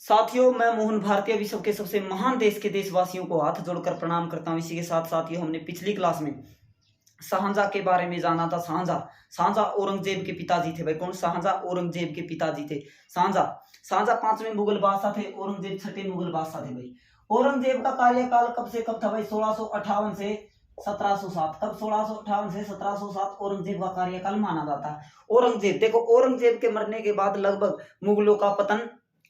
साथियों, मैं मोहन भारती विश्व के सबसे महान देश के देशवासियों को हाथ जोड़कर प्रणाम करता हूं। इसी के साथ साथियों, हमने पिछली क्लास में शाहजहां के बारे में जाना था। शाहजहां औरंगजेब के पिताजी थे। भाई कौन? शाहजहां औरंगजेब के पिताजी थे। शाहजहां पांचवें मुगल बादशाह थे, औरंगजेब छठे मुगल बादशाह थे। भाई औरंगजेब का कार्यकाल कब से कब था? भाई 1658 से 1707। कब? 1658 से 1707 औरंगजेब का कार्यकाल माना जाता है। औरंगजेब देखो, औरंगजेब के मरने के बाद लगभग मुगलों का पतन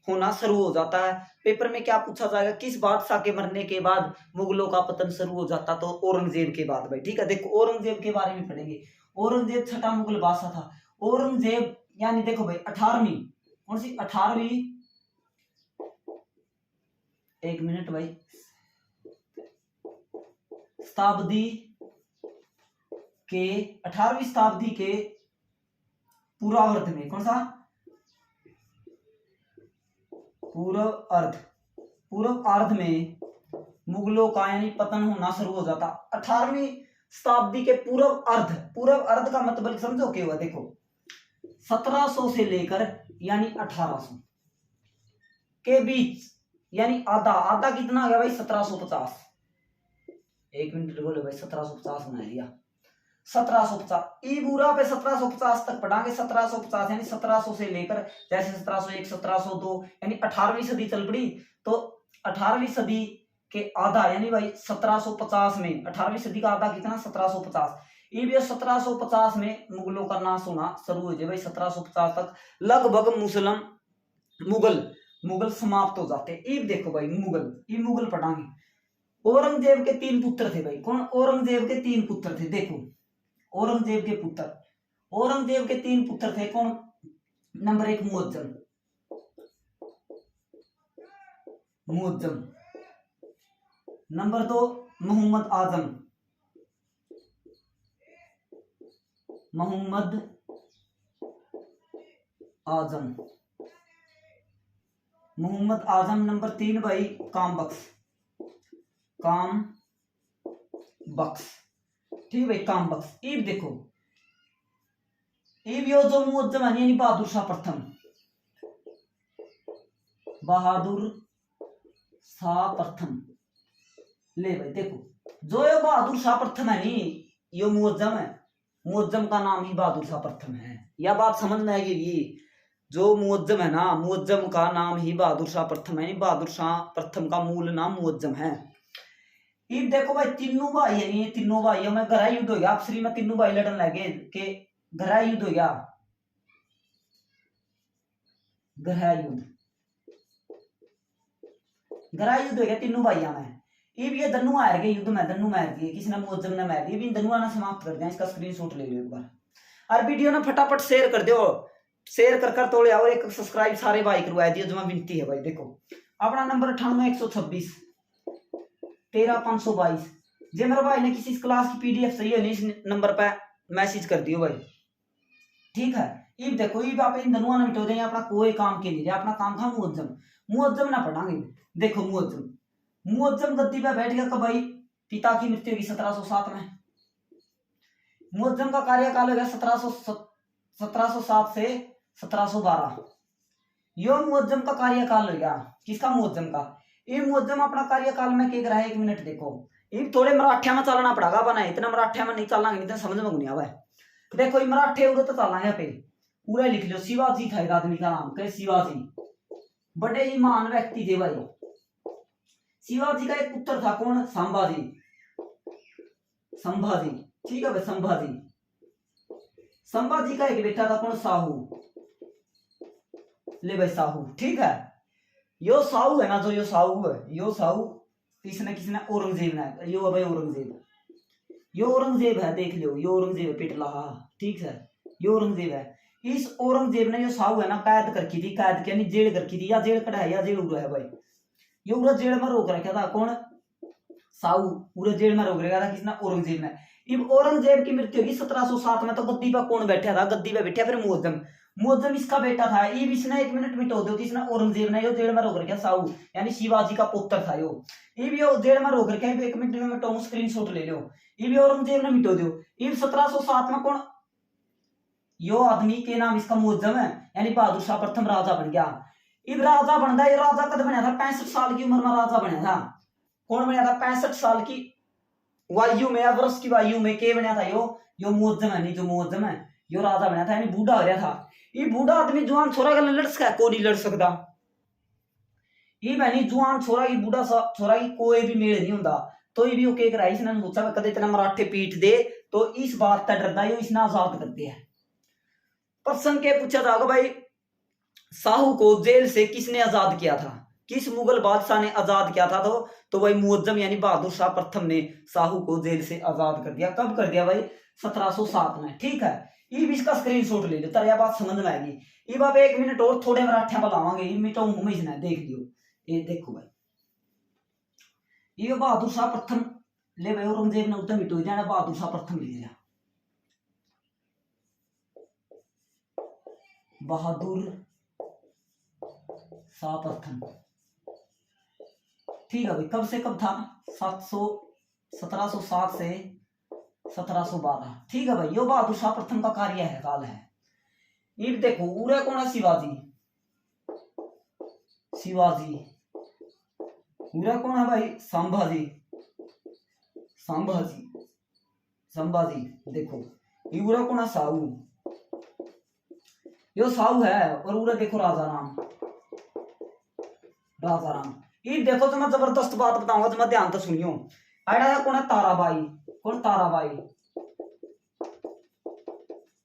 होना शुरू हो जाता है। पेपर में क्या पूछा जाएगा? किस बादशाह के मरने के बाद मुगलों का पतन शुरू हो जाता? तो औरंगजेब के बाद। भाई ठीक है, देखो औरंगजेब के बारे में पढ़ेंगे। औरंगजेब छठा मुगल बादशाह था। औरंगजेब यानी देखो भाई 18वीं, कौन सी 18वीं, एक मिनट भाई, शताब्दी के 18वीं शताब्दी के पूर्वार्ध में, कौन सा? पूर्व अर्ध में मुगलों का यानी पतन होना शुरू हो जाता। 18वीं शताब्दी के पूर्व अर्ध का मतलब समझो क्या हुआ? देखो 1700 से लेकर यानी 1800 के बीच, यानी आधा कितना आ गया भाई? 1750। एक मिनट बोलो भाई, 1750 बना लिया। 1750 ई बुरा पे 1750 तक पढ़ांगे। 1750 यानी 1700 से लेकर, जैसे 1701, 1702 यानी 18वीं सदी चल पड़ी। तो 18वीं सदी के आधा यानी भाई 1750 में, 18वीं सदी का आधा कितना? 1750। ये भी 1750 में मुगलों का नाश होना शुरू हो जाए। भाई 1750 तक लगभग मुगल समाप्त हो जाते। ये देखो भाई मुगल पढ़ांगे। औरंगजेब के 3 पुत्र थे। भाई कौन? औरंगजेब के 3 पुत्र थे। देखो औरंगजेब के 3 पुत्र थे। कौन? Number 1 Muazzam, number 2 Mohammad Azam. Number 3 भाई काम बख्श। ठीक भाई, काम बख्श। ईब देखो, ईब यो जो मुअज्जम है यानी बहादुर शाह प्रथम। ले भाई देखो, जो ये बहादुर शाह प्रथम है नी, यो मुअज्जम है। मुअज्जम का नाम ही बहादुर शाह प्रथम है। यह बात समझ में आएगी। जो मुअज्जम है ना, मुअज्जम का नाम ही बहादुर शाह प्रथम है। बहादुर शाह प्रथम का मूल नाम मुअज्जम है। अब देखो भाई तीनों भाई है, ये तीनों भाइयों में गहरा युद्ध हो गया। आपसरी में तीनों भाई लड़न लगे के गहरा युद्ध हो गया। गहरा युद्ध हो गया तीनों भाइयों में। अब ये दन्नू हार गए युद्ध में, दन्नू मार दिए, किसी ने मुअज्जम ने मार दिए। दन्नुआ ने समाप्त कर दिया। इसका स्क्रीनशॉट ले लो एक बार, और वीडियो ना फटाफट शेयर कर दो। शेयर कर तोड़े और एक सब्सक्राइब सारे भाई करवा दिए, जो मैं विनती है। भाई देखो अपना नंबर 98 126 13 522। जे मेरे भाई ने किसी क्लास की पीडीएफ चाहिए नहीं, इस नंबर पर मैसेज कर दियो भाई, ठीक है। अब देखो, अब आप इन दोनों ने मिटो देंगे अपना कोई काम के लिए। अपना काम था मुअज्जम ना पढ़ांगे। देखो मुअज्जम गद्दी पे बैठ गया। कब भाई? पिता की मृत्यु की 1707 में। मुअज्जम का कार्यकाल हो गया 1707 से 1712। यो मुअज्जम का कार्यकाल हो गया। किसका? मुअज्जम का। ये मुअज्जम अपना कार्यकाल में क्या करा है? एक मिनट देखो, ये थोड़े मराठिया में चलना पड़ेगा बना, इतना मराठिया में नहीं चलना, इतना समझ में नहीं आवा। देखो ये मराठे उड़े तो चलना यहाँ पे पूरा लिख लो। शिवाजी था एक आदमी का नाम, क्या? शिवाजी। बड़े ही महान व्यक्ति थे भाई। शिवाजी का एक पुत्र था। कौन? संभाजी। ठीक है भाई, संभाजी का एक बेटा था। कौन? साहू। ले भाई साहू, ठीक है। यो साहू है ना, जो यो साहू किसने औरंगजेब ने, यो भाई औरंगजेब है। देख लो, यो औरंगजेब है पिटला, ठीक है, यो औरंगजेब है। इस औरंगजेब ने, यो साहू है ना, कैद कर रखी थी। कैद यानी जेल कर रखी थी, या जेल कड़ा है या जेल उड़ा है भाई। ये पूरा जेल में रोक रखा था। कौन? साहू पूरे जेल में रोक रखा था। किसने? औरंगजेब ने। अब औरंगजेब की मृत्यु होगी 1707 में। तो गद्दी पर कौन बैठा था? गद्दी पे बैठा फिर मुअज्जम इसका बेटा था। ये इसने, एक मिनट मिटो दो, किसने? औरंगजेब ने। यो जेल में रोक रखा साहू यानी शिवाजी का पुत्र था। यो जेल में रोक रखा। एक मिनट में मिटाऊं, स्क्रीनशॉट ले लो। ये औरंगजेब ने मिटो दो। ये 1707 में कौन? यो आदमी के नाम इसका मुअज्जम है, यानी बहादुर शाह प्रथम राजा बन गया। इब राजा बनता, ये राजा कद बनया था? 65 साल की उम्र में राजा बनया था। कौन बनया था? 65 साल की वायु में, वर्ष की वायु में के बनया था? यो मुअज्जम है नहीं, जो मुअज्जम है यो राजा बनया था, यानी बूढ़ा हो गया था। ये बूढ़ा आदमी जुआन छोरा गल लड़ सका? कोई नहीं लड़ सकता। ये बहनी जुआन छोरा की बूढ़ा छोरा की कोई भी मेल नहीं होता। तो ये भी ओके कराई, इसने सोचा कदे इतना मराठे पीट दे, तो इस बात का डरदा यो इसने आजाद कर दिया। प्रश्न के पूछा जाएगा भाई, साहू को जेल से किसने आजाद किया था? किस मुगल बादशाह ने आजाद किया था? तो भाई मुअज्जम यानी बहादुर शाह प्रथम ने साहू को जेल से आजाद कर दिया। कब कर दिया भाई? 1707 में। ठीक है, ये भी इसका स्क्रीनशॉट ले लो, तेरा बात समझ में आएगी। ये आप 1 मिनट और थोड़े मराठा बतावांगे, ये मिटाऊंगा मैं इसने, देख लियो। ये देखो भाई, ये बहादुर शाह प्रथम ले भाई, औरंगजेब ने उत्तर मिटो दिया, बहादुर शाह प्रथम ले लिया। बहादुर शाह प्रथम, ठीक है भाई। कब से कब था? 1707 से 1712। ठीक है भाई, यो बहादुर शाह प्रथम का कार्य है, काल है। ये देखो उरे कौन है? शिवाजी। शिवाजी। उरे कौन है भाई? संभाजी। संभाजी। संभाजी। देखो ये उरे कौन है? साहू। यो साहू है। और उरे देखो राजा राम। राजा राम। ये देखो तो मैं जबरदस्त बात बताऊंगा, तो मैं ध्यान तो सुनियो। आइडा कौन है? ताराबाई। कौन? ताराबाई।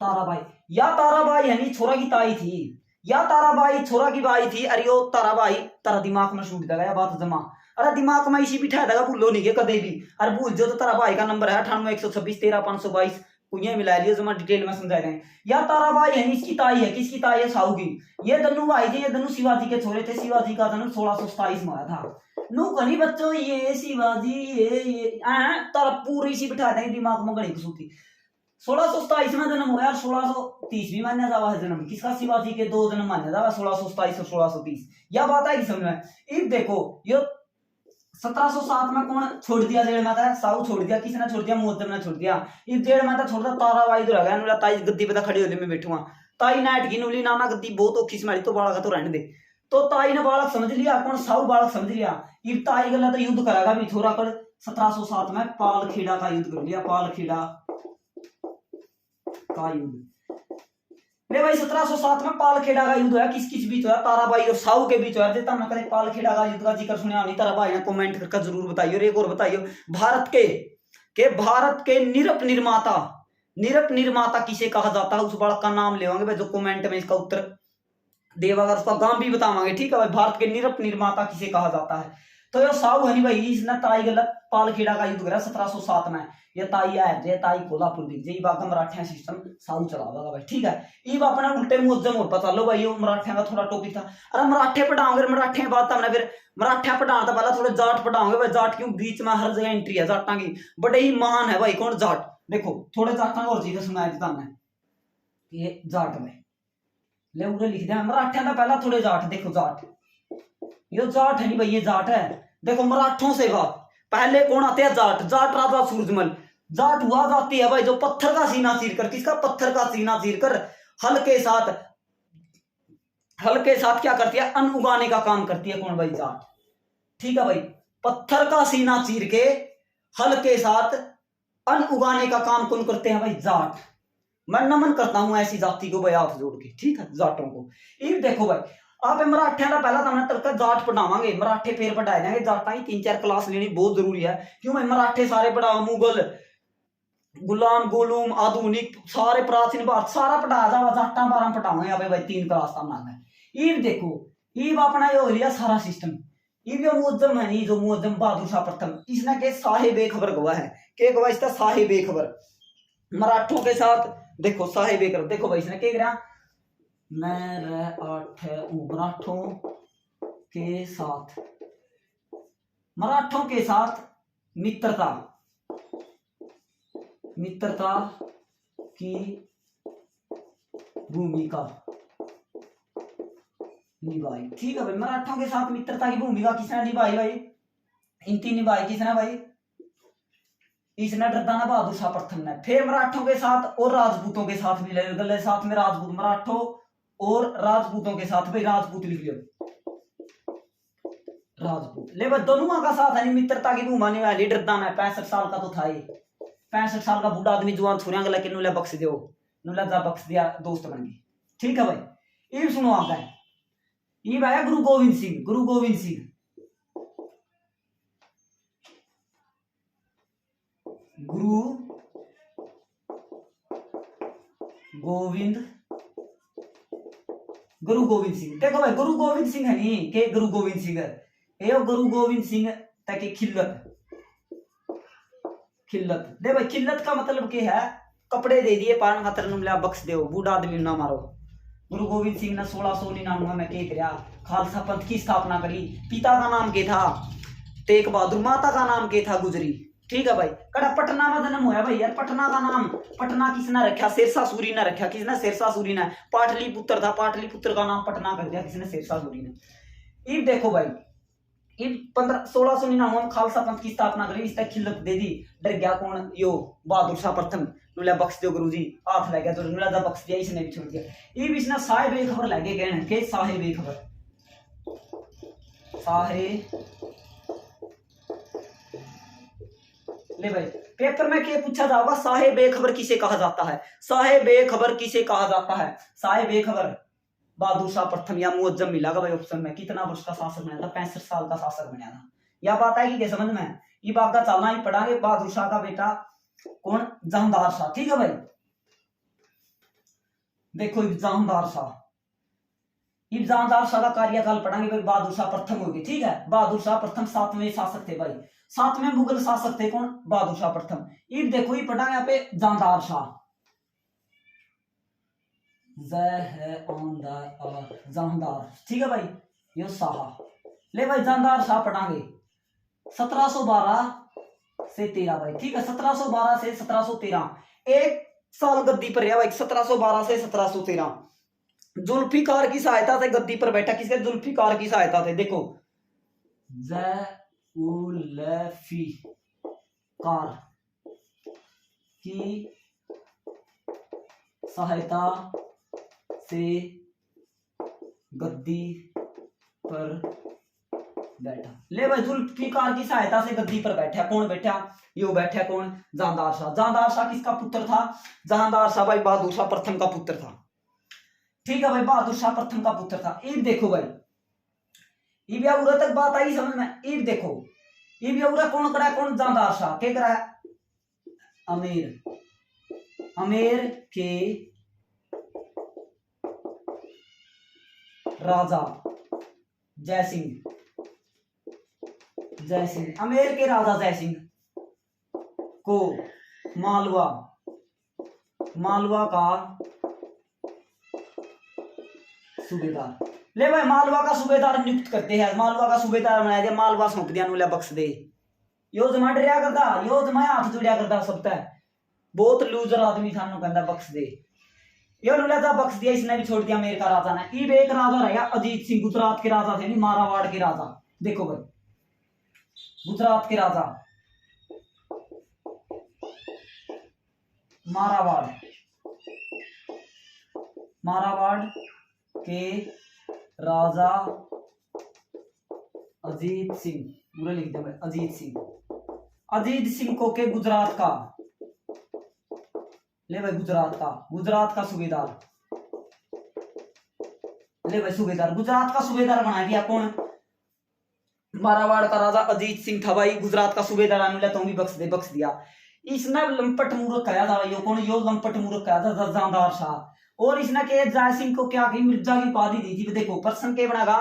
ताराबाई, या ताराबाई यानी छोरा की ताई थी, या ताराबाई छोरा की बाई थी। अरे यो ताराबाई, तारा दिमाग में छूट देगा बात जमा। अरे दिमाग में इसी बिठा देगा, भूलो नहीं के कदे भी। अरे भूल जो तो ताराबाई का नंबर है 9816213522, कुछ मिला लियो, जमा डिटेल में समझा रहे हैं। या ताराबाई यानी इसकी ताई है। किसकी ताई है? साहू की। ये दोनों भाई थे, ये दोनों शिवाजी के छोरे थे। शिवाजी का जन्म 1627 में आया था। नू कहीं बच्चों ये शिवाजी ये तारा पूरी सी बिठा देंगे दिमाग में, गणी कसूती। 1627 में जन्म हुआ, 1630 भी मान्या जावा है जन्म किसका? शिवाजी के 2 जन्म मान्या जावा, 1627 और 1630। यह बात है समझ में। इब देखो यो 1707 में कौन छोड़ दिया जेल में था? साहू छोड़ दिया। किसने छोड़ दिया? मुअज्जम ने छोड़ दिया। इस जेल में था छोड़ दिया ताराबाई तो रह गया, ताई गद्दी पे खड़ी होली में बैठूंगा। ताई नाइट की नुली नाना गद्दी बहुत औखी स्मारी, तो बालक तो रहने दे। तो ताई ने बालक समझ लिया, कौन? साहू बालक समझ लिया। इब ताई गला तो युद्ध करेगा भी थोड़ा कर। 1707 में पालखेड़ा का युद्ध कर लिया, पालखेड़ा का युद्ध। ले भाई 1707 में पालखेड़ा का युद्ध हुआ। किस किस बीच हुआ? ताराबाई और साहू के बीच हुआ। देता मैं कदे पालखेड़ा का युद्ध का जिक्र सुना नहीं, ताराबाई ने कमेंट करके जरूर बताइए। और एक और बताइए, भारत के निरप निर्माता किसे कहा जाता है? उस बालक का नाम लेवांगे भाई, जो कमेंट में इसका उत्तर देगा, अगर उसका गांव भी बतावांगे। ठीक है भाई, भारत के निरप निर्माता किसे कहा जाता है? तो ये साहू है नहीं भाई, इसने ताई गलत पालखेड़ा का युद्ध करा 1707 में। ये ताई है, ये ताई कोल्हापुर दी, ये बाग मराठा सिस्टम साहू चलावा भाई। ठीक है, ये अपना उल्टे मुअज्जम और पता लो भाई, मराठा का थोड़ा टॉपिक था। अरे मराठे पढ़ाओगे, मराठे के बाद हमने फिर मराठा पढ़ाना था, पहला थोड़े जाट पढ़ाओगे भाई। जाट क्यों? बीच में हर जगह एंट्री है जाटा की, बड़े ही महान है भाई। कौन? जाट। देखो थोड़े जाटा और चीजें सुनाई देता हमने, ये जाट में ले उरे लिख दिया मराठा का पहला थोड़े जाट। देखो जाट, ये जाट है नहीं भाई, ये जाट है। देखो मराठों से बात पहले कौन आते हैं? जाट। जाट राजा सूरजमल। जाट हुआ जाती है भाई जो पत्थर का सीना चीर कर, किसका? पत्थर का सीना चीर कर हल के साथ क्या करती है? अन्न उगाने का काम करती है। कौन भाई? जाट। ठीक है भाई, पत्थर का सीना चीर के हल के साथ अन्न उगाने का काम कौन करते हैं भाई? जाट। मैं नमन करता हूं ऐसी जाति को भाई, हाथ जोड़ के। ठीक है, जाटों को। ये देखो भाई, आप मराठे का पहला तो हमने तड़का जाट पढ़ावांगे, मराठे फिर पढ़ाए जाएंगे। जाटा ही 3-4 क्लास लेनी बहुत जरूरी है। क्यों भाई? मराठे सारे पढ़ाओ, मुगल, गुलाम, गोलूम, आधुनिक, सारे प्राचीन भारत सारा पढ़ाया जावा। जाटा 12 पढ़ाओगे यहाँ पे भाई, 3 क्लास का नाम है। ईब देखो, ईब अपना ये हो लिया सारा सिस्टम। ईब जो मुअज्जम है नहीं, जो मुअज्जम बहादुर शाह प्रथम, इसने के साहिब खबर गवा है। के गवा? इसका साहिब खबर मराठों के साथ। देखो साहिब खबर, देखो भाई इसने क्या करा? मराठों के साथ मित्रता की भूमिका निभाई। ठीक है भाई, मराठों के साथ मित्रता की भूमिका किसने निभाई भाई? इनकी निभाई किसने भाई? इसने डरदाना बहादुर शाह प्रथम ने। फिर मराठों के साथ और राजपूतों के साथ भी गले साथ में राजपूत, मराठों और राजपूतों के साथ भाई, राजपूत लिख लियो। राजपूत। ले भाई दोनों का साथ है मित्रता की धूम आने वाली डरदा ना 65 साल का तो था ही। 65 साल का बूढ़ा आदमी जवान छुरिया के लेकिन नुला बख्श दो, नुला जा बख्श दिया, दोस्त बन गए। ठीक है भाई, ये सुनो आता है ये भाई गुरु गोविंद सिंह। गुरु गोविंद सिंह, गुरु गोविंद, गुरु गोविंद सिंह। देखो भाई गुरु गोविंद सिंह है नहीं के गुरु गोविंद सिंह ये गुरु गोविंद सिंह ताकि खिल्लत, खिल्लत दे भाई। खिल्लत का मतलब क्या है? कपड़े दे दिए पान खातर नुमला बख्श दो, बूढ़ा आदमी ना मारो। गुरु गोविंद सिंह ने 1699 में क्या किया? खालसा पंथ की स्थापना करी। पिता का नाम क्या था? तेग बहादुर। माता का नाम क्या था? गुजरी। ठीक है भाई, कड़ा पटना में जन्म हुआ भाई यार। पटना का नाम, पटना किसने रखा? शेरशाह सूरी ने रखा। किसने? शेरशाह सूरी ने। पाटलिपुत्र था, पाटलिपुत्र का नाम पटना कर दिया किसने? शेरशाह सूरी ने। ये देखो भाई, ये 1699 में खालसा पंथ की स्थापना करी, इसका खिल्लत दे दी। डर गया कौन? यो बहादुर शाह प्रथम। नुला बख्श दो गुरुजी, हाथ लग गया तो नुला दा बख्श दिया, इसने भी छोड़ दिया। ये भी इसने साहेब ए खबर लगे गए के साहेब ए खबर, साहेब। ले भाई पेपर में क्या पूछा जाएगा? साहेब बेखबर किसे कहा जाता है? साहेब बेखबर किसे कहा जाता है? साहेब बेखबर बहादुर शाह प्रथम या मुअज्जम मिलागा भाई ऑप्शन में। कितना वर्ष का शासक बना था? 65 साल का शासक बना था। यह बात है कि समझ में ये बात का चलना ही पढ़ांगे। बहादुर शाह का बेटा कौन? जहांदार शाह। ठीक है भाई, देखो जहांदार शाह, जहांदार शाह का कार्यकाल पढ़ांगे भाई। बहादुर शाह प्रथम होगी। ठीक है, बहादुर शाह प्रथम 7वें शासक थे भाई। 7वें मुगल शासक थे कौन? बहादुर शाह प्रथम। ये देखो ये पढ़ांगे यहाँ पे जहांदार शाह, जहांदार। ठीक है भाई, ये शाह। ले भाई जहांदार शाह पढ़ांगे 1712 से 13 भाई। ठीक है, 1712 से 1713 एक साल गद्दी पर रहा भाई। 1712 से 1713 जुल्फिकार की सहायता से गद्दी पर बैठा। किसके? जुल्फिकार की सहायता से। देखो जुल्फिकार की सहायता से गद्दी पर बैठा। ले भाई जुल्फिकार की सहायता से गद्दी पर बैठा। कौन बैठा? यो बैठा कौन? जहांदार शाह। जहांदार शाह किसका पुत्र था? जहांदार शाह भाई बहादुर शाह प्रथम का पुत्र था। ठीक है भाई, बहादुर शाह प्रथम का पुत्र था। ईब देखो भाई, ईब उरा तक बात आई समझ में? ईब देखो, ईब उरा कौन करा? कौन? जहांदार शाह। क्या करा? अमीर, अमेर के राजा जयसिंह, जयसिंह, अमेर के राजा जयसिंह को मालवा, मालवा का सूबेदार। ले भाई मालवा का सूबेदार नियुक्त करते हैं। मालवा का सूबेदार बनाया दिया, मालवा सौंप दिया, नुला बख्श दे। यो जमा डरिया करता, यो जमा हाथ जुड़िया करता सबता है। बहुत लूजर आदमी था, नु कहंदा बख्श दे। यो नुला दा बख्श दिया, इसने भी छोड़ दिया मेरे का राजा ने। ईब एक राजा रहेगा अजीत सिंह, गुजरात के राजा थे नहीं, मारावाड़ के राजा। देखो भाई गुजरात के राजा मारावाड़, मारावाड़ के राजा अजीत सिंह, पूरा लिख दे भाई अजीत सिंह। अजीत सिंह को के गुजरात का, ले भाई गुजरात का, गुजरात का सूबेदार। ले भाई सूबेदार, गुजरात का सूबेदार बना दिया। कौन? मारावाड़ का राजा अजीत सिंह था भाई, गुजरात का सूबेदार आने तो भी बख्श दे, बख्श दिया। इसने लंपट मूर्ख कहा था यो। कौन? यो लंपट मूर्ख कहा था जहांदार शाह। और इसने के जयसिंह को क्या की? मिर्जा की उपाधि दी थी। देखो प्रश्न के बनागा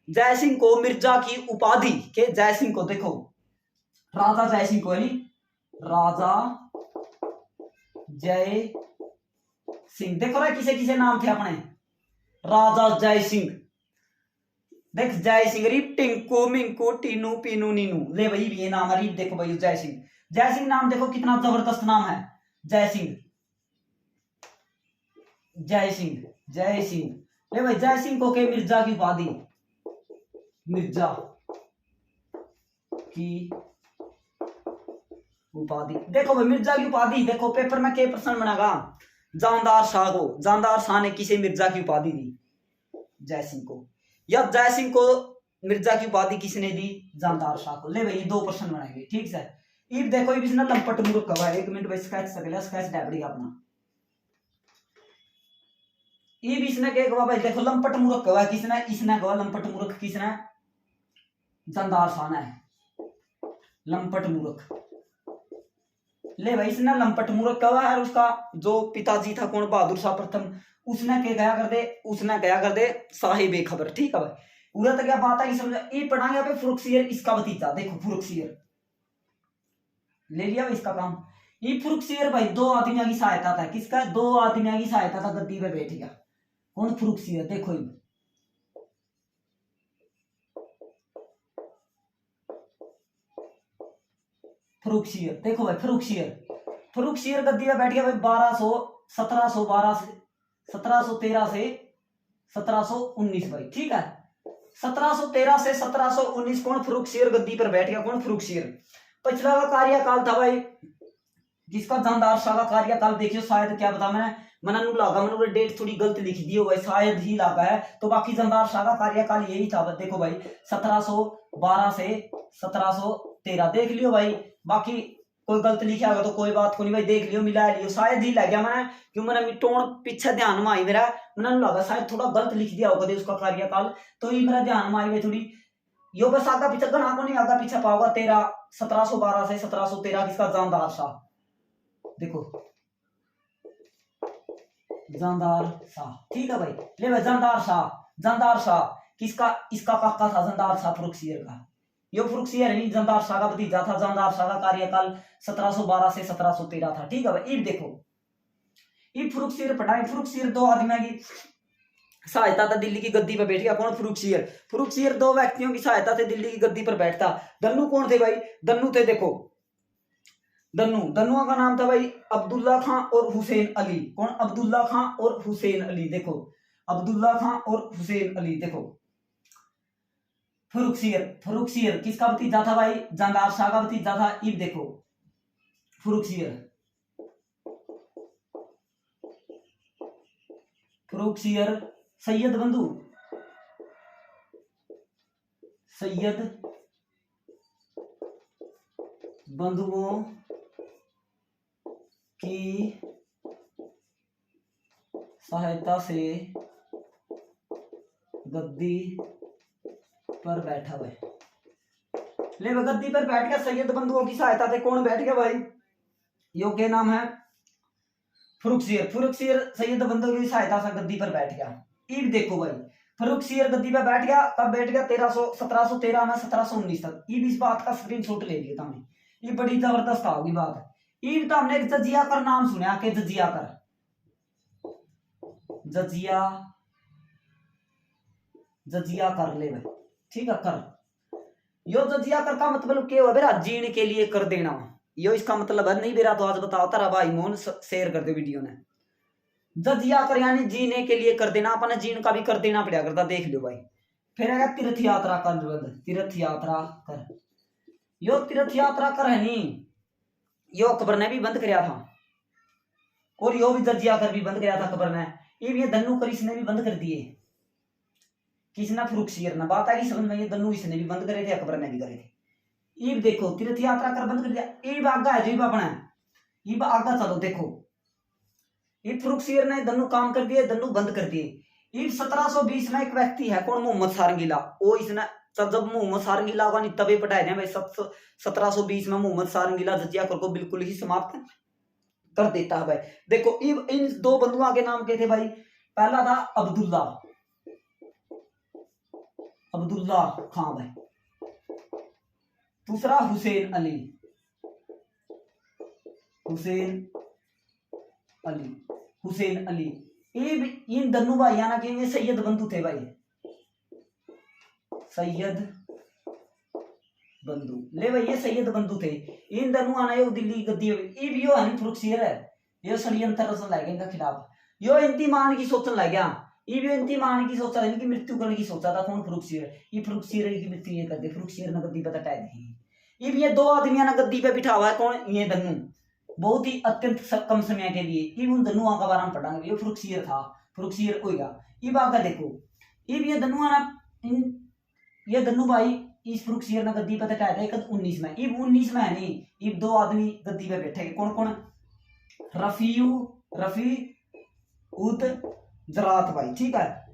जयसिंह को मिर्जा की उपाधि के, जयसिंह को देखो राजा जयसिंह को है नहीं, राजा जय सिंह। देखो ना किसे किसे नाम थे अपने? राजा जय सिंह। देख जय सिंह, रीप टिंकू मिंकू टीनू पीनू नीनू। ले भाई ये नाम है। देखो भाई जय सिंह, जय सिंह नाम देखो कितना जबरदस्त नाम है। जय सिंह, जय सिंह, जय सिंह। ले भाई जय सिंह को के मिर्जा की उपाधि, मिर्जा की उपाधि। देखो भाई मिर्जा की उपाधि। देखो पेपर में क्या प्रश्न बनागा? जहांदार शाह को, जहांदार शाह ने किसे मिर्जा की उपाधि दी? जय सिंह को। या जय सिंह को मिर्जा की उपाधि किसने दी? जानदार शाह को। ले भाई 2 प्रश्न बनाएंगे, ठीक है। इब देखो इब इसने लंपट मूर्ख कहा है, 1 मिनट भाई स्केच सकले, स्केच डाबड़ी अपना। इब इसने क्या कहा भाई, देखो लंपट मूर्ख कहा किसने? इसने कहा लंपट मूर्ख किसने? जानदार शाह ने, लंपट मूर्ख। ले भाई इसने लंपट मूर्ख कहा है, और उसका जो पिताजी था कौन? बहादुर शाह प्रथम, उसने क्या कहा कर दे? उसने कहा कर दे साहिब खबर, ठीक है भाई। पूरा तो क्या बात है समझ। ये पढ़ा यहाँ पे फुरुखसियर इसका भतीजा, देखो फुरुखसियर ले लिया भाई इसका काम। ये फुरुखसियर भाई 2 आदमियों की सहायता था, किसका? 2 आदमियों की सहायता था, गद्दी पे बैठ गया। कौन? फुरुखसियर। देखो फुरुखसियर, देखो भाई फुरुखसियर गद्दी पे बैठ गया भाई 1713 से 1719 भाई, ठीक है। 1713 से 1719 कौन? फुरुखसियर गद्दी पर बैठ गया। कौन? फुरुखसियर। पिछला का कार्यकाल था भाई जिसका? जानदार शाह का कार्यकाल देखियो, शायद क्या बता मैंने लागा, मैंने डेट थोड़ी गलत लिख दी हो भाई, शायद ही लागा है, तो बाकी जानदार शाह का कार्यकाल यही था। देखो भाई 1712 से 1713 देख लियो भाई, बाकी कोई गलत लिखा होगा तो कोई बात को नहीं भाई, देख लियो मिला लियो, शायद ही लग गया मैंने, क्यों मैंने मिटोन पीछे ध्यान में आई मेरा, मैंने लगा शायद थोड़ा गलत लिख दिया होगा उसका कार्यकाल, तो ये मेरा ध्यान में आई थोड़ी। यो बस आगा पीछे गणा को नहीं आगा पीछे पाओगा 1712 से 1713 किसका? जानदार शाह। देखो जानदार शाह, ठीक है भाई। ले भाई जानदार शाह किसका? इसका काका था जानदार शाह फुरुखसियर का। यो फुरुखसियर नहीं, जानदार शाह का भतीजा था। जानदार शाह का कार्यकाल 1712 से 1713 था, ठीक है भाई। इब देखो ये फुरुखसियर पढ़ाई, फुरुखसियर 2 आदमियों की सहायता था, दिल्ली की गद्दी पर बैठ गया। कौन? फुरुखसियर 2 व्यक्तियों की सहायता से दिल्ली की गद्दी पर बैठता। दन्नू कौन थे भाई? दन्नू थे, देखो दन्नुआ का नाम था भाई अब्दुल्ला खां और हुसैन अली। कौन? अब्दुल्ला खां और हुसैन अली। देखो अब्दुल्ला खां और हुसैन अली। देखो फुरुखसियर किसका भतीजा था भाई? जानदार शाह का भतीजा था। इब देखो फुरुखसियर सैयद बंधुओं की सहायता से गद्दी पर बैठा हुआ। ले गद्दी पर बैठ गया सैयद बंधुओं की सहायता से। कौन बैठ गया भाई? यो के नाम है फुरुखसियर सैयद बंधुओं की सहायता से गद्दी पर बैठ गया। इब देखो भाई फुरुखसियर गद्दी पर बैठ गया, कब बैठ गया? 1713 में 1719 तक। इब इस बात का स्क्रीनशॉट ले लिया था, ये बड़ी जबरदस्त होगी बात। इब तो हमने जजिया कर नाम सुना के जजिया कर ले भाई, ठीक है। कर यो जजिया कर का मतलब क्या हुआ बेरा? जीने के लिए कर देना, यो इसका मतलब है। नहीं बेरा तो आज बताओ तारा भाई मोहन शेयर कर दे वीडियो ने। जजिया कर यानी जीने के लिए कर देना, अपने जीन का भी कर देना पड़ा करता, देख लो भाई। फिर आएगा तीर्थ यात्रा कर, तीर्थ यात्रा कर। यो तीर्थ यात्रा कर है नी, यो अकबर ने भी बंद कराया था, और यो भी जजिया कर भी बंद कराया था अकबर ने। ये दन्नू कर इसने भी बंद कर दिए, किसने? फुरुखसियर ने। बात आई समझ में? ये दन्नू इसने भी बंद करे थे, अकबर ने भी करे थे। ये देखो तीर्थ यात्रा कर बंद कर दिया। ये आगा है जो अपना, ये आगा चलो देखो, ये फुरुखसियर ने दन्नू काम कर दिए, दन्नू बंद कर दिए। 1720 में एक व्यक्ति है, कौन? मोहम्मद सारंगीला। वो इसने जब मोहम्मद सारंगीला का तबे पटाए थे भाई 1720 में मोहम्मद सारंगीला जजिया कर को बिल्कुल ही समाप्त कर देता है भाई। देखो इन 2 बंधुओं के नाम के थे भाई। पहला था अब्दुल्ला खां भाई, दूसरा हुसैन अली। ये इन दोनों भाइयों ना के ये सैयद बंधु थे भाई, सैयद बंधु। ले भाई ये सैयद बंधु थे। इन दोनों आना यो दिल्ली गद्दी ये भी यो हनी फुरुखसियर है, यो षड्यंत्र रचन लग गया इनका खिलाफ। यो इंती मान की सोचने लग गया, ये भी इंती मान की सोचा, इनकी मृत्यु करने की सोचा था। कौन? फुरुखसियर। ये फुरुखसियर की मृत्यु ये कर दे, फुरुखसियर ने गद्दी पे टटा दी। ये भी ये 2 आदमियों ने गद्दी पे बिठा हुआ है। कौन? ये दन्नू, बहुत ही अत्यंत कम समय के लिए। ये उन दन्नुआ का बारे में पढ़ाएंगे। ये फुरुखसियर था, फुरुखसियर होगा। ये बात का देखो, ये भी ये दन्नुआ ना ये दन्नू भाई इस फरुखसियर ने गद्दी पे बैठाया था 19 में। इब 19 में है नहीं, इब दो आदमी गद्दी पे बैठे, कौन कौन? रफी उद जरात भाई, ठीक है,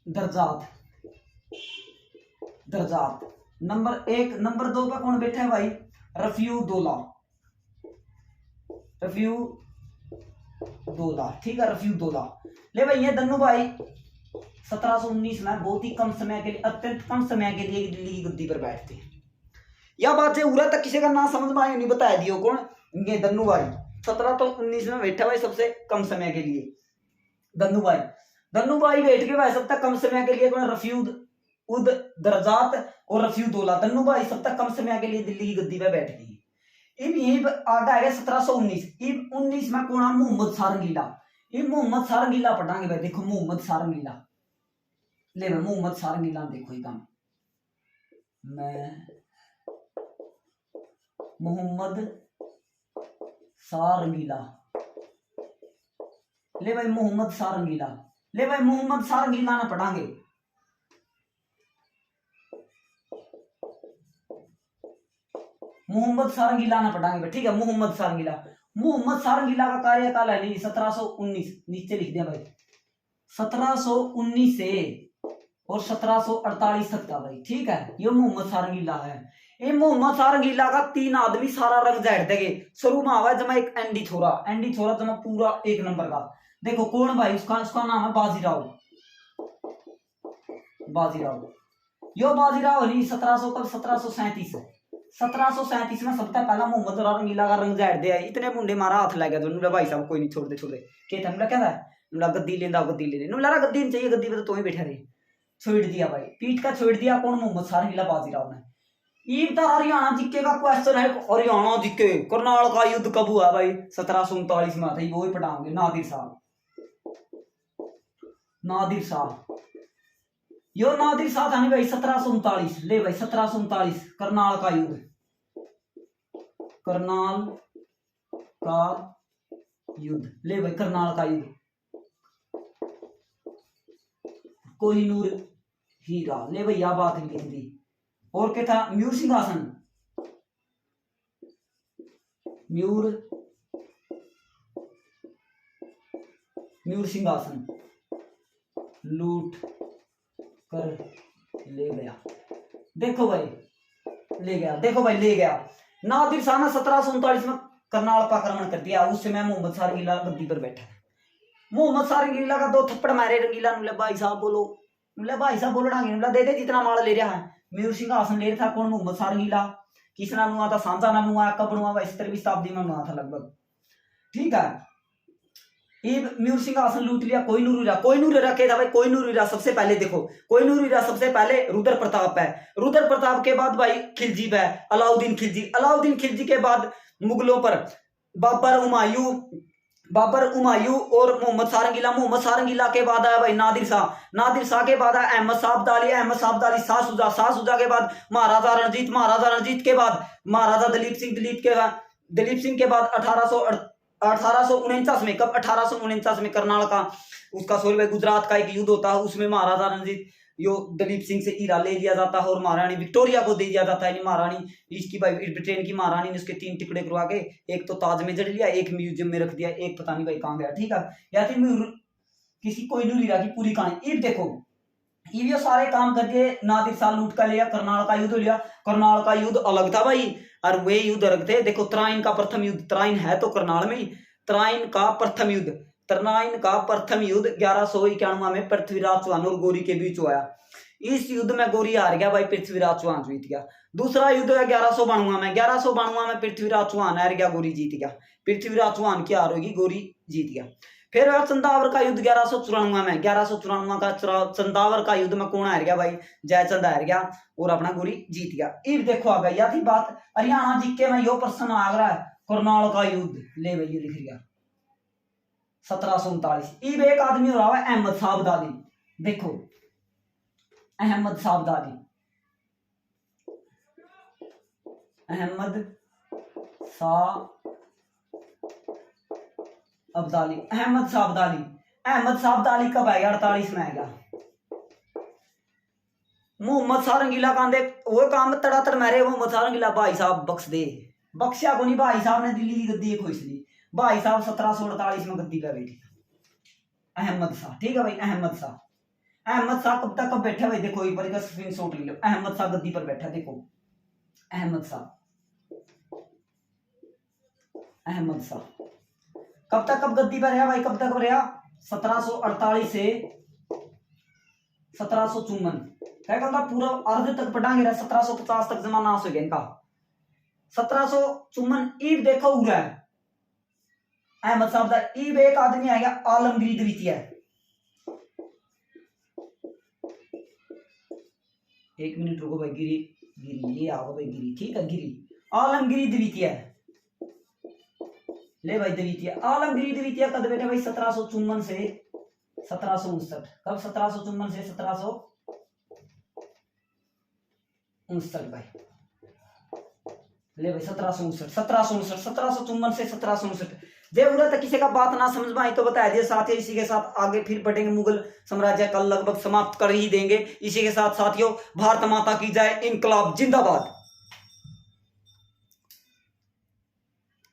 दर्जात दर्जात। नंबर 1, नंबर 2 पे कौन बैठा है भाई? रफीउद्दौला, ठीक है, रफीउद्दौला। ले भाई ये दन्नू भाई 1719 में बहुत ही कम समय के लिए, अत्यंत कम समय के लिए दिल्ली की गद्दी पर बैठते हैं। यह बात है उरा तक किसी का नाम समझ में आया नहीं, बताया दियो कौन? ये दन्नू भाई 1719 में बैठा भाई सबसे कम समय के लिए। दन्नू भाई बैठ के भाई सब तक कम समय के लिए कौन? रफीउद उद दर्जात और रफीउद्दौला, दन्नू भाई सब तक कम समय के लिए दिल्ली की गद्दी पे बैठ गए। इब यही आगे आएगा 1719। इब 19 में कौन? मोहम्मद सारंगीला। इब मोहम्मद सारंगीला पढ़ांगे भाई, देखो मोहम्मद सारंगीला, ले मैं मोहम्मद सारंगीला देखो ही काम, मैं मोहम्मद सारंगीला, ले भाई मोहम्मद सारंगीला, ले भाई मोहम्मद सारंगीला ना पढ़ांगे। मोहम्मद सारंगीला ना पढ़ांगे, ठीक है, मोहम्मद सारंगीला का कार्यकाल है नहीं 1719, नीचे लिख दिया भाई, 1719 से और 1748 तक था भाई, ठीक है, ये मोहम्मद सारंगीला है। ये मोहम्मद सारंगीला का 3 आदमी सारा रंग जाट देंगे। शुरू में आवा जमा एक एंडी छोरा जमा पूरा 1 नंबर का, देखो कौन भाई? उसका नाम है बाजीराव। यो बाजीराव नहीं 1737 में सबसे पहला मोहम्मद सारंगीला का रंग जाट दिया। इतने मुंडे मारा हाथ लग गया भाई साहब, कोई नहीं छोड़ दे क्या था क्या गद्दी लेंदा गद्दी नहीं चाहिए, गद्दी पे तो ही बैठा रहे, छोड़ दिया भाई, पीठ का छोड़ दिया कौन? मोहम्मद सारंगीला बाजीराव ने। ईब तो हरियाणा जिक्के का क्वेश्चन है, हरियाणा जिक्के करनाल का युद्ध कब हुआ भाई? 1739 में था, वो ही पढ़ाओगे, नादिर साहब, यो नादिर शाह था नहीं भाई 1739। ले भाई 1739 करनाल का युद्ध, ले भाई करनाल का युद्ध, कोहिनूर हीरा, ले भाई यह बात लिख दी। और क्या था? म्यूर सिंहासन लूट कर ले गया, देखो भाई ले गया। नादिर शाह ने 1739 में करनाल पर आक्रमण कर दिया। उस समय मोहम्मद सारंगीला गद्दी पर बैठा। मोहम्मद सारंगीला का 2 थप्पड़ मारे रंगीला ने, भाई साहब बोलो डांगे, दे जितना माल ले रहा है। म्यूर सिंहासन ले रहा था कौन? मोहम्मद सारंगीला। किस नाम हुआ था? सांचा नाम हुआ, कब हुआ? 17वीं शताब्दी में हुआ था लगभग, ठीक है। म्यूर सिंहासन लूट लिया। कोहिनूर हीरा क्या था भाई? कोहिनूर हीरा सबसे पहले देखो, कोहिनूर हीरा सबसे पहले रुद्र प्रताप है, रुद्र प्रताप के बाद भाई खिलजी है, अलाउद्दीन खिलजी के बाद मुगलों पर बाबर हुमायूं और मोहम्मद सारंगीला के बाद आया भाई नादिर शाह के बाद आया अहमद साहब दाली, शाह शुजा के बाद महाराजा रणजीत के बाद महाराजा दलीप सिंह के बाद 1849 में, कब? 1849 में करनाल का उसका भाई गुजरात का एक युद्ध होता है, उसमें महाराजा रणजीत यो दलीप सिंह से हीरा ले लिया जाता है और महारानी विक्टोरिया को दे दिया जाता है। महारानी इसकी भाई ब्रिटेन की महारानी ने उसके 3 टुकड़े करवा के, एक तो ताज में जड़ लिया, एक म्यूजियम में रख दिया, एक पता नहीं भाई कहाँ गया, ठीक है। या फिर किसी कोहिनूर हीरा की पूरी कहानी। इब देखो ये सारे काम करके नादिर शाह लूट कर लिया, करनाल का युद्ध लिया। करनाल का युद्ध अलग था भाई, और वे युद्ध अलग थे। देखो त्राइन का प्रथम युद्ध, त्राइन है तो करनाल में ही, त्राइन का प्रथम युद्ध 1191 में पृथ्वीराज चौहान और गोरी के बीच हुआ। इस युद्ध में गोरी हार गया भाई, पृथ्वीराज चौहान जीत गया। दूसरा युद्ध है 1192 में पृथ्वीराज चौहान हार गया, गोरी जीत गया। पृथ्वीराज चौहान की हार होगी, गोरी जीत गया। फिर चंदावर का युद्ध 1194 का चंदावर का युद्ध में कौन हार गया भाई? जयचंद हार गया और अपना गोरी जीत गया। इब देखो आ गई थी बात, हरियाणा जिक्के में यो प्रश्न आ रहा है, करनाल का युद्ध, ले भाई ये लिख लिया 1739। इब एक आदमी हो रहा है अहमद साहब दादी, देखो अहमद साहब दादी कब आएगा? 48 में आएगा। मोहम्मद शाह रंगीला कांदे वो काम तड़ातड़ मारे मोहम्मद शाह रंगीला भाई साहब बख्श दे, बख्शिया को नहीं। भाई साहब ने दिल्ली की गद्दी खोज ली। भाई साहब 1748 में गद्दी पे बैठे अहमद शाह, ठीक है भाई। अहमद शाह कब तक कब बैठा भाई, देखो एक बार का स्क्रीनशॉट ले लो। अहमद शाह गद्दी पर बैठा, देखो अहमद शाह कब तक कब गद्दी पर रहा भाई, कब तक रहा 1748 से 1754, क्या कहता पूरा अर्ध तक पढ़ांगे रहा। 1750 तक जमाना हो गया इनका। 1754 ईब देखो हो रहा है अहमद साहब का। ईब एक आदमी आएगा आलमगीर द्वितीय, एक मिनट रुको भाई। गिरी ये आओ भाई, गिरी ठीक है, गिरी आलमगीर द्वितीय ले भाई। द्वितीय आलमगीर द्वितीय कद बैठे भाई 1754 से 1759। कब 1754 से 1759 भाई, ले भाई 1754 से 1759। जरूरत है किसी का बात ना समझ में आई तो बता दिए साथियों। इसी के साथ आगे फिर बढ़ेंगे। मुगल साम्राज्य कल लगभग समाप्त कर ही देंगे। इसी के साथ साथियों भारत माता की जय, इनकलाब जिंदाबाद।